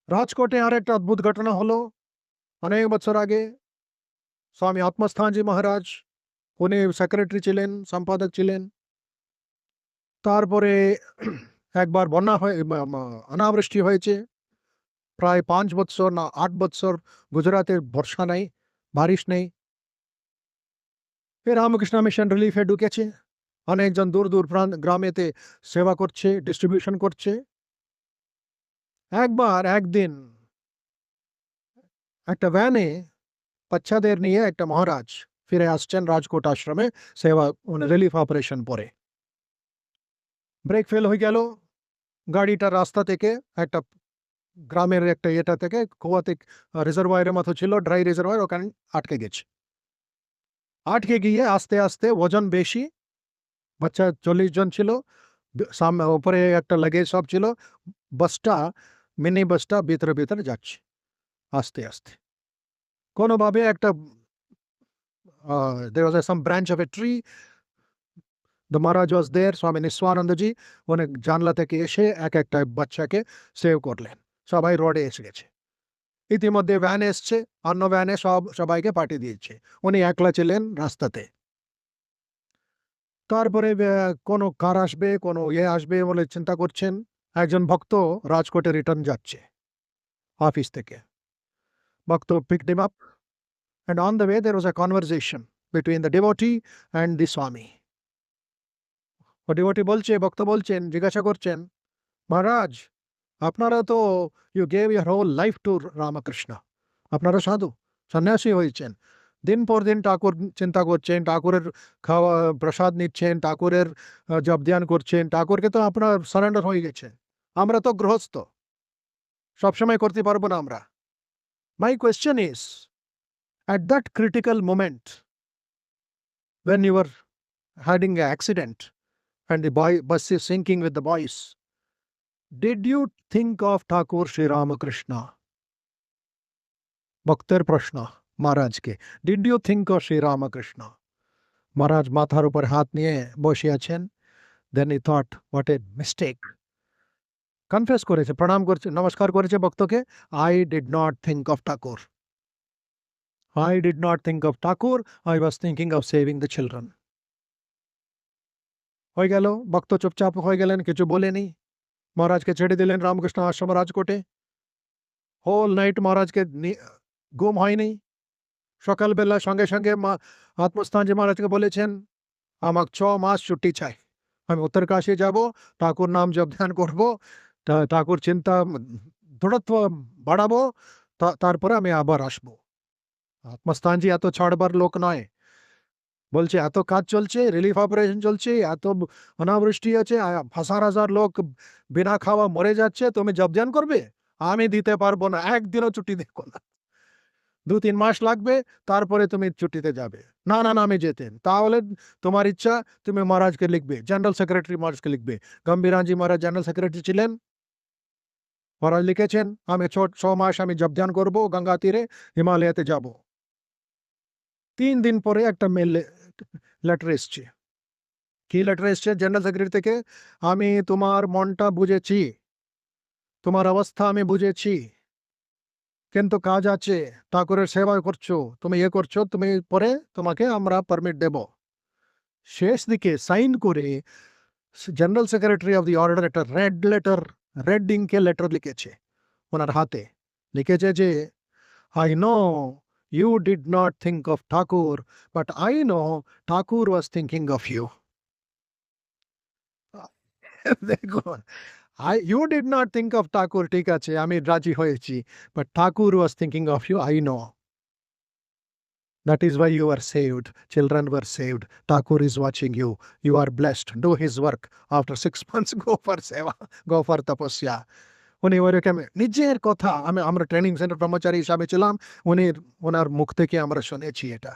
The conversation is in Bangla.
রাজকোটে আরেকটা অদ্ভুত ঘটনা হলো। অনেক বছর আগে স্বামী আত্মস্থানজি মহারাজ, উনি সেক্রেটারি ছিলেন, সম্পাদক ছিলেন। তারপরে একবার বন্যা হয়ে অনাবৃষ্টি হয়েছে। প্রায় ৫ বৎসর না ৮ বৎসর গুজরাটের বর্ষা নাই, বারিশ নেই। রামকৃষ্ণ মিশন রিলিফে ঢুকেছে। অনেকজন দূর দূর গ্রামেতে সেবা করছে, ডিস্ট্রিবিউশন করছে। একদিন একটা ভ্যানে বাচ্চাদের নিয়ে একটা মহারাজ ফিরে আসছেন রাজকোট আশ্রমে সেবা রিলিফ অপারেশন পরে। ব্রেক ফেল হয়ে গেল। গাড়িটা রাস্তা থেকে একটা গ্রামের একটা ইয়েটা থেকে কুয়াতে রিজার্ভয়ের মতো ছিল, ড্রাই রিজার্ভয়ের, ওখানে আটকে গেছে। আটকে গিয়ে আস্তে আস্তে ওজন বেশি, বাচ্চা 40 জন ছিল, সামনে উপরে একটা লাগেজ সব ছিল। বাসটা, মিনি বাসটা ভিতরে ভিতরে যাচ্ছে আস্তে আস্তে। কোনোভাবে একটা there was some branch of a tree. The Maharaj was there, স্বামী নিঃস্বানন্দজি অনেক জানলা থেকে এসে এক একটা বাচ্চাকে সেভ করলেন। সবাই রোডে এসে গেছে। ইতিমধ্যে ভ্যান এসছে, অন্য ভ্যানে সবাইকে পাঠিয়ে দিয়েছে। উনি একলা ছিলেন রাস্তাতে। তারপরে কোনো কার আসবে, কোনো আসবে বলে চিন্তা করছেন। একজন ভক্ত রাজকোটে রিটার্ন যাচ্ছে অফিস থেকে। ভক্ত picked him up, and on the way there was a conversation between the devotee and the Swami. Devotee বলছে, ভক্ত বলছেন, জিজ্ঞাসা করছেন, মহারাজ আপনারা তো you gave your whole life to Ramakrishna, আপনারা সাধু সন্ন্যাসী হয়েছেন, দিন পর দিন ঠাকুর চিন্তা করছেন, ঠাকুরের খাওয়া প্রসাদ নিচ্ছেন, ঠাকুরের জপ ধ্যান করছেন, ঠাকুরকে তো আপনার সারেন্ডার হয়ে গেছে। আমরা তো গৃহস্থ, সবসময় করতে পারবো না আমরা। My question is, at that critical moment when you were having an accident and the bus is sinking with the boys, did you think of Thakur Sri Ramakrishna? ভক্তের প্রশ্ন মহারাজকে, did you think of Shri Ramakrishna? Maharaj মাথার উপর হাত নিয়ে বসে আছেন। Then he thought, what a mistake. Confess করেছে, প্রণাম করছে, নমস্কার করেছে ভক্তকে। I did not think of Thakur, I did not think of Thakur, I was thinking of saving the children. হয়ে গেল, ভক্ত চুপচাপ হয়ে গেলেন, কিছু বলেনি। মহারাজকে ছেড়ে দিলেন রামকৃষ্ণ আশ্রম রাজকোটে। হোল নাইট মহারাজকে ঘুম হয়নি। সকালবেলা সঙ্গে সঙ্গে আত্মস্থানজি মহারাজকে বলেছেন, আমাকে 6 মাস ছুটি চাই, আমি উত্তরকাশী যাব, ঠাকুর নাম জপ ধ্যান করবো, ঠাকুর চিন্তা দৃঢ়ত্ব বাড়াবো, তারপরে আমি আবার আসবো। আত্মস্থানজি এত ছাড়বার লোক নয়। বলছে, এত কাজ চলছে, রিলিফ অপারেশন চলছে, এত অনাবৃষ্টি আছে, 1000 লোক বিনা খাওয়া মরে যাচ্ছে, তুমি জপ ধ্যান করবে? আমি দিতে পারবো না, একদিনও ছুটি দেবো না। 2-3 মাস লাগবে, তারপরে তুমি ছুটিতে যাবে। না না না, আমি যেতেন। তাহলে তোমার ইচ্ছা, তুমি মহারাজকে লিখবে, জেনারেল সেক্রেটারি মহারাজকে লিখবে। গম্ভীরানজি মহারাজ জেনারেল সেক্রেটারি ছিলেন। মহারাজ লিখেছেন, আমি 6 মাস আমি জপ ধ্যান করবো, গঙ্গা তীরে হিমালয়াতে যাব। 3 দিন পরে একটা মেল লেটার এসছে। কি লেটার এসছে জেনারেল সেক্রেটারি থেকে? আমি তোমার মনটা বুঝেছি, তোমার অবস্থা আমি বুঝেছি, কিন্তু কাজ আছে, ঠাকুরের সেবা করছো, তুমি করছো, তুমি পরে তোমাকে আমরা পারমিট দেব। শেষ দিকে সাইন করে general secretary of the order একটা রেড ইঙ্কে লেটার লিখেছে ওনার হাতে। লিখেছে যে, I know you did not think of Thakur, but I know Thakur was thinking of you. দেখুন, you did not think of Thakur, ঠিক আছে, আমি রাজি হয়েছি, but Thakur was thinking of you, I know. That is why you are saved. Children were saved. Thakur is watching you. You are blessed. Do his work. After 6 months, go for seva. Go for tapasya. উনি ওরকম নিজের কথা, আমরা ট্রেনিং সেন্টার কর্মচারী হিসাবে ছিলাম, ওনার মুখ থেকে আমরা শুনেছি এটা।